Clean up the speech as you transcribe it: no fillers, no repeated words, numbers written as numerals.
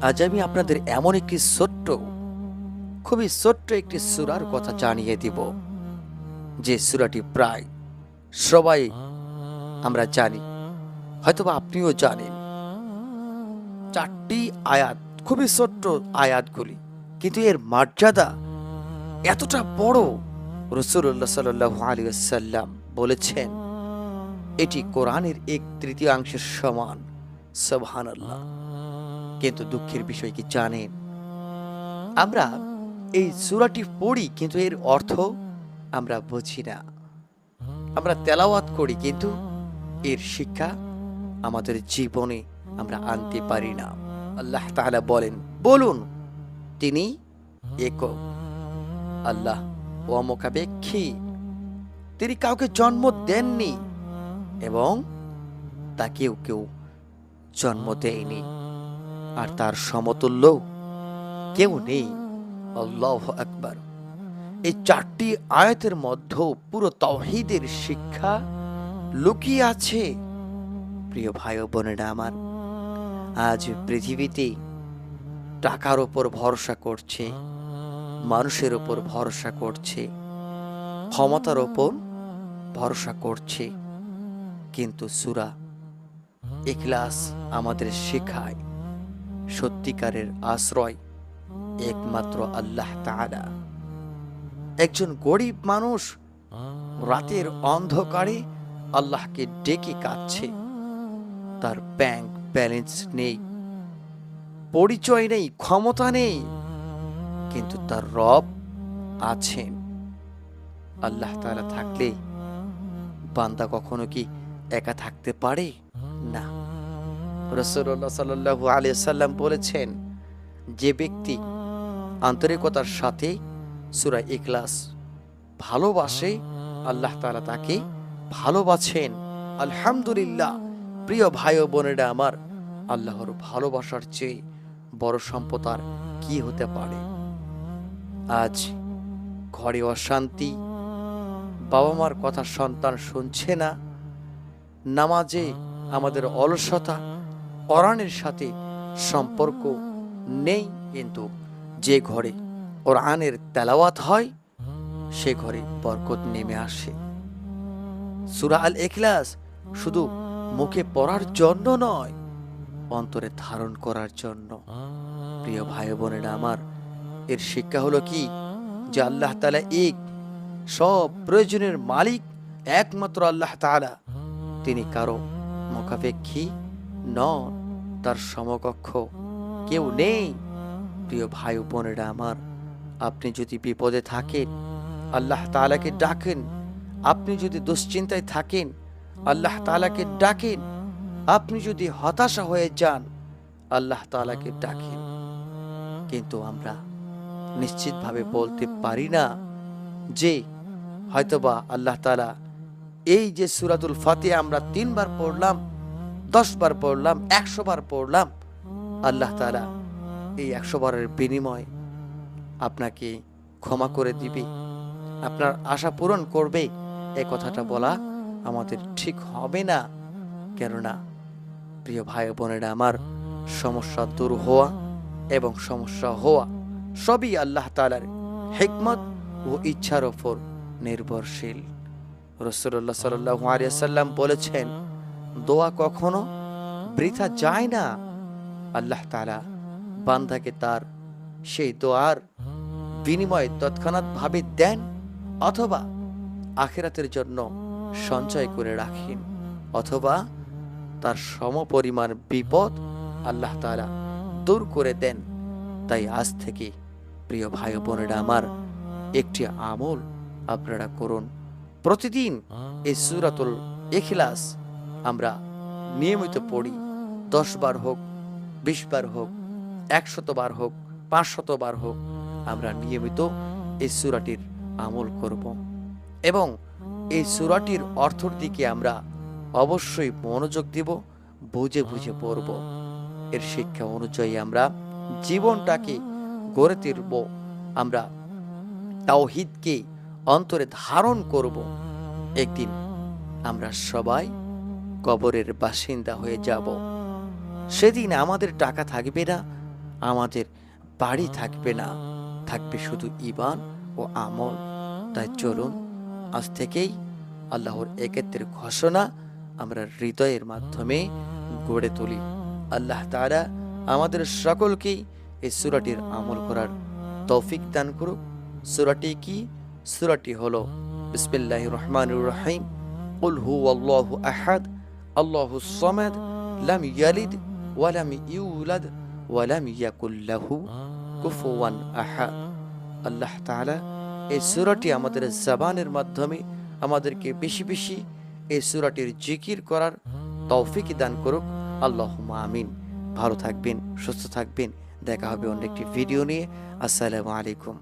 আজ আমি আপনাদের এমন একটি খুবই ছোট্ট একটি সূরার কথা জানিয়ে দিব, যে সূরাটি প্রায় সবাই আমরা জানি, হয়তোবা আপনিও জানেন। 4টি আয়াত, খুবই ছোট্ট আয়াতগুলি, কিন্তু এর মর্যাদা এতটা বড়। রাসূলুল্লাহ সাল্লাল্লাহু আলাইহি ওয়াসাল্লাম বলেছেন, এটি কোরআনের 1/3 সমান। সুবহানাল্লাহ। কিন্তু দুঃখের বিষয় কি জানেন, আমরা এই সূরাটি পড়ি কিন্তু এর অর্থ আমরা বুঝি না। আমরা তেলাওয়াত করি কিন্তু এর শিক্ষা আমাদের জীবনে আমরা আনতে পারি না। আল্লাহ তাআলা বলেন, বলুন তিনি একক, আল্লাহ অমুখাপেক্ষী, তিনি কাউকে জন্ম দেননি এবং তাকেও কেউ জন্ম দেয়নি, আর তার সমতুল্য কেউ নেই। আল্লাহু আকবার। এই 4টি আয়াতের মধ্যে পুরো তাওহীদের শিক্ষা লুকিয়ে আছে। প্রিয় ভাই ও বোনেরা আমার, আজ পৃথিবীতে টাকার উপর ভরসা করছে, মানুষের উপর ভরসা করছে, ক্ষমতার উপর ভরসা করছে, কিন্তু সূরা ইখলাস আমাদের শেখায় সত্যিকারের আশ্রয় একমাত্র আল্লাহ তাআলা। একজন গরিব মানুষ রাতের অন্ধকারে আল্লাহকে ডেকে কাঁদছে, তার ব্যাংক ব্যালেন্স নেই, পরিচয় নেই, ক্ষমতা নেই, কিন্তু তার রব আছেন। আল্লাহ তাআলা থাকলে বান্দা কখনো কি একা থাকতে পারে? না। রাসূলুল্লাহ সাল্লাল্লাহু আলাইহি সাল্লাম বলেছেন, যে ব্যক্তি আন্তরিকতার সাথে সূরা ইখলাস ভালোবাসে, আল্লাহ তাআলা তাকে ভালোবাসেন। আলহামদুলিল্লাহ। প্রিয় ভাই ও বোনেরা আমার, আল্লাহর ভালোবাসার চেয়ে বড় সম্পদ আর কি হতে পারে? আজ ঘরে অশান্তি, বাবা মার কথা সন্তান শুনছে না, নামাজে আমাদের অলসতা, কোরআনের সাথে সম্পর্ক নেই, কিন্তু যে ঘরে কোরআনের তেলাওয়াত হয় সে ঘরে বরকত নেমে আসে। সূরা আল ইখলাস শুধু মুখে পড়ার জন্য নয়, অন্তরে ধারণ করার জন্য। প্রিয় ভাই বোনেরা আমার, এর শিক্ষা হলো কি, যে আল্লাহ তাআলা এক, সব প্রয়োজনের মালিক একমাত্র আল্লাহ তাআলা। তিনি কারো মুখাপেক্ষী নন, তার সমকক্ষ কেউ নেই। প্রিয় ভাই বোনেরা আমার, আপনি যদি বিপদে থাকেন আল্লাহ তাআলাকে ডাকেন, আপনি যদি দুশ্চিন্তায় থাকেন আল্লাহ তাআলাকে ডাকেন, আপনি যদি হতাশা হয়ে যান আল্লাহ তাআলাকে ডাকেন। কিন্তু আমরা নিশ্চিতভাবে বলতে পারি না যে হয়তোবা আল্লাহ তাআলা এই যে সূরাতুল ফাতিহা আমরা 3 বার পড়লাম, 10 বার পড়লাম, 100 বার পড়লাম, আল্লাহ তাআলা এই 100 বারের বিনিময় আপনাকে ক্ষমা করে দিবে, আপনার আশা পূরণ করবে, এই কথাটা বলা আমাদের ঠিক হবে না। কেননা প্রিয় ভাই বোনেরা আমার, সমস্যা দূর হওয়া এবং সমস্যা হওয়া সবই আল্লাহ তাআলার হিকমত ও ইচ্ছার উপর নির্ভরশীল। রাসূলুল্লাহ সাল্লাল্লাহু আলাইহি ওয়াসাল্লাম বলেছেন, দোয়া কখনো বৃথা যায় না। আল্লাহ তাআলা বান্দাকে তার সেই দোয়ার বিনিময়ে তৎক্ষণাৎ ভাবে দেন, অথবা আখিরাতের জন্য সঞ্চয় করে রাখেন, অথবা তার সমপরিমাণ বিপদ আল্লাহ তাআলা দূর করে দেন। তাই আজ থেকে প্রিয় ভাই বোনেরা আমার, একটি আমল আপনারা করুন। প্রতিদিন এই সূরাতুল ইখলাস আমরা নিয়মিত পড়ি। 10 বার হোক, 20 বার হোক, 100 বার হোক, 500 বার হোক, আমরা নিয়মিত এই সূরাটির আমল করব এবং এই সূরাটির অর্থের দিকে আমরা অবশ্যই মনোযোগ দিব, বুঝে বুঝে পড়ব। এর শিক্ষা অনুযায়ী আমরা জীবনটাকে গড়ে তুলব, আমরা তাওহীদকে অন্তরে ধারণ করব। একদিন আমরা সবাই কবরের বাসিন্দা হয়ে যাব। সেদিন আমাদের টাকা থাকবে না, আমাদের বাড়ি থাকবে না, থাকবে শুধু ঈমান ও আমল। তাই চলুন আজ থেকেই আল্লাহর একাত্বের ঘোষণা আমরা হৃদয়ের মাধ্যমে গড়ে তুলি। আল্লাহ তাআলা আমাদের সকলকেই এই সূরাটির আমল করার তৌফিক দান করুক। সূরাটি কি? সূরাটি হলো বিসমিল্লাহির রহমানির রহিম, কুল হুয়াল্লাহু আহাদ, আল্লাহুস সামাদ, লাম ইয়ালিদ ওয়া লাম ইউলাদ ওয়া লাম ইয়াকুল লাহু কুফুয়ান আহাদ। আল্লাহ তাআলা এই সূরাটি আমাদের জবানের মাধ্যমে আমাদেরকে বেশি বেশি এই সূরাটির জিকির করার তৌফিক দান করুক। আল্লাহুম্মা আমিন। ভালো থাকবেন, সুস্থ থাকবেন। দেখা হবে অন্য একটি ভিডিও নিয়ে। আসসালামু আলাইকুম।